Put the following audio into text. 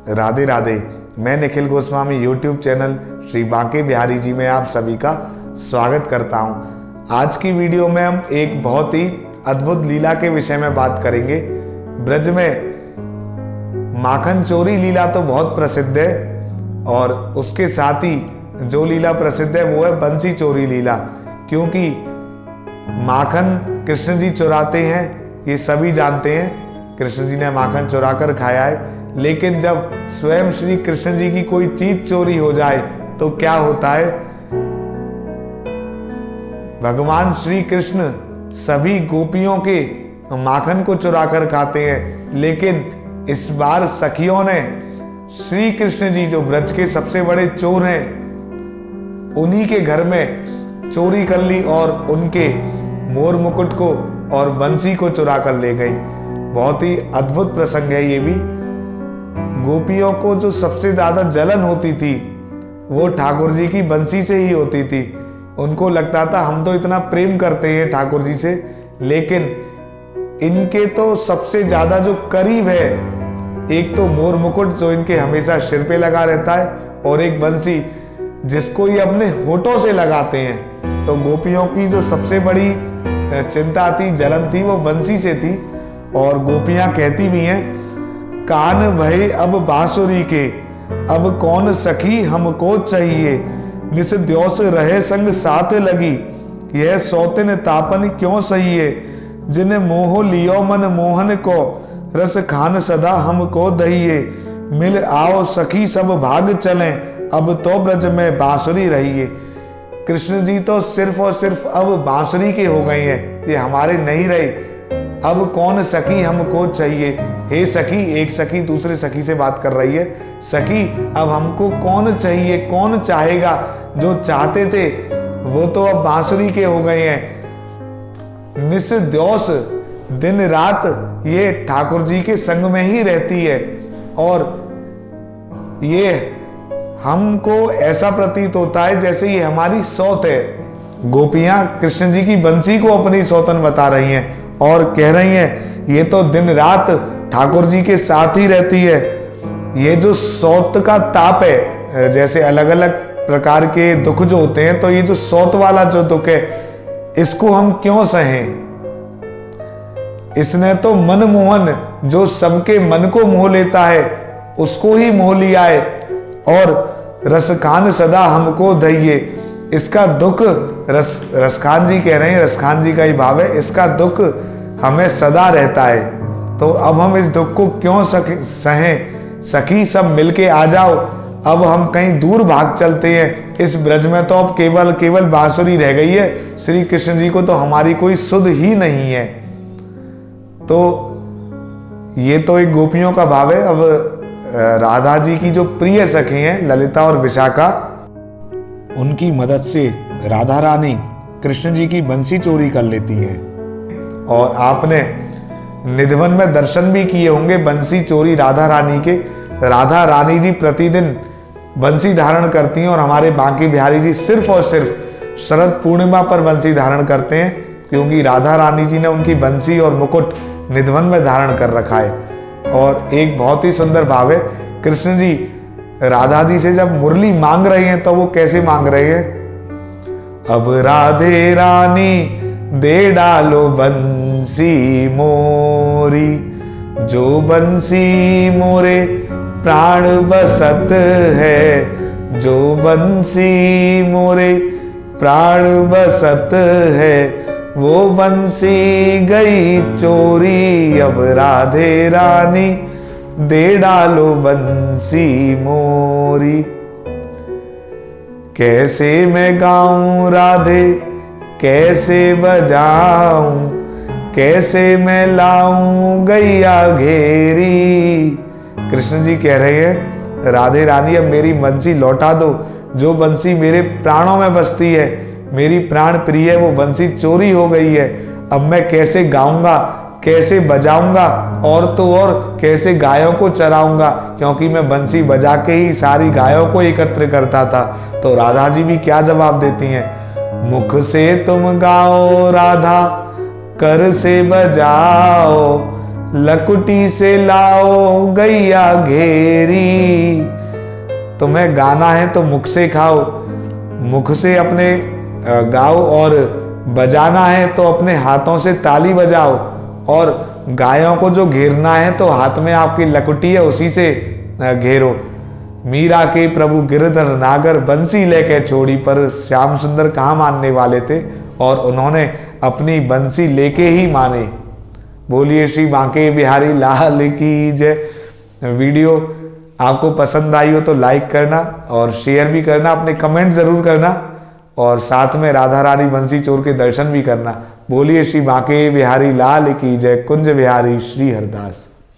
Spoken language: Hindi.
राधे राधे। मैं निखिल गोस्वामी यूट्यूब चैनल श्री बांके बिहारी जी में आप सभी का स्वागत करता हूं। आज की वीडियो में हम एक बहुत ही अद्भुत लीला के विषय में बात करेंगे। ब्रज में माखन चोरी लीला तो बहुत प्रसिद्ध है और उसके साथ ही जो लीला प्रसिद्ध है वो है बंसी चोरी लीला, क्योंकि माखन कृष्ण जी चुराते हैं, ये सभी जानते हैं। कृष्ण जी ने माखन चुरा कर खाया है, लेकिन जब स्वयं श्री कृष्ण जी की कोई चीज चोरी हो जाए तो क्या होता है। भगवान श्री कृष्ण सभी गोपियों के माखन को चुरा कर खाते हैं, लेकिन इस बार सखियों ने श्री कृष्ण जी जो ब्रज के सबसे बड़े चोर हैं उन्हीं के घर में चोरी कर ली और उनके मोर मुकुट को और बंसी को चुरा कर ले गई। बहुत ही अद्भुत प्रसंग है ये भी। गोपियों को जो सबसे ज्यादा जलन होती थी वो ठाकुर जी की बंसी से ही होती थी। उनको लगता था हम तो इतना प्रेम करते हैं ठाकुर जी से, लेकिन इनके तो सबसे ज्यादा जो करीब है, एक तो मोर मुकुट जो इनके हमेशा सिर पे लगा रहता है और एक बंसी जिसको ये अपने होठों से लगाते हैं। तो गोपियों की जो सबसे बड़ी चिंता थी, जलन थी, वो बंसी से थी। और गोपियां कहती भी हैं, कान भय अब बांसुरी के, अब कौन सखी हमको चाहिए, निस द्योस रहे संग साथ लगी, यह सौतिन तापन क्यों सही है, जिन मोह लियो मन मोहन को, रस खान सदा हमको दहिए, मिल आओ सखी सब भाग चलें, अब तो ब्रज में बांसुरी रहिए। कृष्ण जी तो सिर्फ और सिर्फ अब बांसुरी के हो गए हैं, ये हमारे नहीं रहे। अब कौन सखी हमको चाहिए। हे सखी, एक सखी दूसरे सखी से बात कर रही है, सखी अब हमको कौन चाहिए, कौन चाहेगा। जो चाहते थे वो तो अब बांसुरी के हो गए हैं। निस द्योस, दिन रात ये ठाकुर जी के संग में ही रहती है और ये हमको ऐसा प्रतीत होता है जैसे ये हमारी सौत है। गोपियां कृष्ण जी की बंसी को अपनी सौतन बता रही हैं और कह रही हैं ये तो दिन रात ठाकुर जी के साथ ही रहती है। ये जो सौत का ताप है, जैसे अलग अलग प्रकार के दुख जो होते हैं, तो ये जो सौत वाला जो दुख है इसको हम क्यों सहें। इसने तो मनमोहन जो सबके मन को मोह लेता है उसको ही मोह लिया है, और रसखान सदा हमको दहिए। इसका दुख रसखान जी कह रहे हैं, रसखान जी का ही भाव है, इसका दुख हमें सदा रहता है। तो अब हम इस दुख को क्यों सहें। सखी सब मिलके आ जाओ, अब हम कहीं दूर भाग चलते हैं। इस ब्रज में तो अब केवल बांसुरी रह गई है, श्री कृष्ण जी को तो हमारी कोई सुध ही नहीं है। तो ये तो एक गोपियों का भाव है। अब राधा जी की जो प्रिय सखी हैं ललिता और विशाखा, उनकी मदद से राधा रानी कृष्ण जी की बंसी चोरी कर लेती है। और आपने निधिवन में दर्शन भी किए होंगे बंसी चोरी राधा रानी के। राधा रानी जी प्रतिदिन बंसी धारण करती हैं और हमारे बांके बिहारी जी सिर्फ और सिर्फ शरद पूर्णिमा पर बंसी धारण करते हैं, क्योंकि राधा रानी जी ने उनकी बंसी और मुकुट निधिवन में धारण कर रखा है। और एक बहुत ही सुंदर भाव है, कृष्ण जी राधा जी से जब मुरली मांग रहे हैं तो वो कैसे मांग रहे हैं। अब राधे रानी दे डालो बंसी मोरी, जो बंसी मोरे प्राण बसत है, जो बंसी मोरे प्राण बसत है, वो बंसी गई चोरी। अब राधे रानी दे डालो बंसी मोरी। कैसे मैं गाऊं राधे, कैसे बजाऊं, कैसे मैं लाऊं गैया घेरी। कृष्ण जी कह रहे हैं, राधे रानी अब मेरी बंसी लौटा दो, जो बंसी मेरे प्राणों में बसती है, मेरी प्राण प्रिय है, वो बंसी चोरी हो गई है। अब मैं कैसे गाऊंगा, कैसे बजाऊंगा, और तो और कैसे गायों को चराऊंगा, क्योंकि मैं बंसी बजा के ही सारी गायों को एकत्र करता था। तो राधा जी भी क्या जवाब देती हैं, मुख से तुम गाओ राधा, कर से बजाओ, लकुटी से लाओ गैया घेरी। तुम्हें गाना है तो मुख से खाओ, मुख से अपने गाओ, और बजाना है तो अपने हाथों से ताली बजाओ, और गायों को जो घेरना है तो हाथ में आपकी लकुटी है उसी से घेरो। मीरा के प्रभु गिरधर नागर बंसी लेके छोड़ी, पर श्याम सुंदर कहाँ मानने वाले थे और उन्होंने अपनी बंसी लेके ही माने। बोलिए श्री बांके बिहारी लाल की जय। वीडियो आपको पसंद आई हो तो लाइक करना और शेयर भी करना, अपने कमेंट जरूर करना, और साथ में राधा रानी बंसी चोर के दर्शन भी करना। बोलिए श्री बांके बिहारी लाल की जय। कुंज बिहारी श्री हरदास।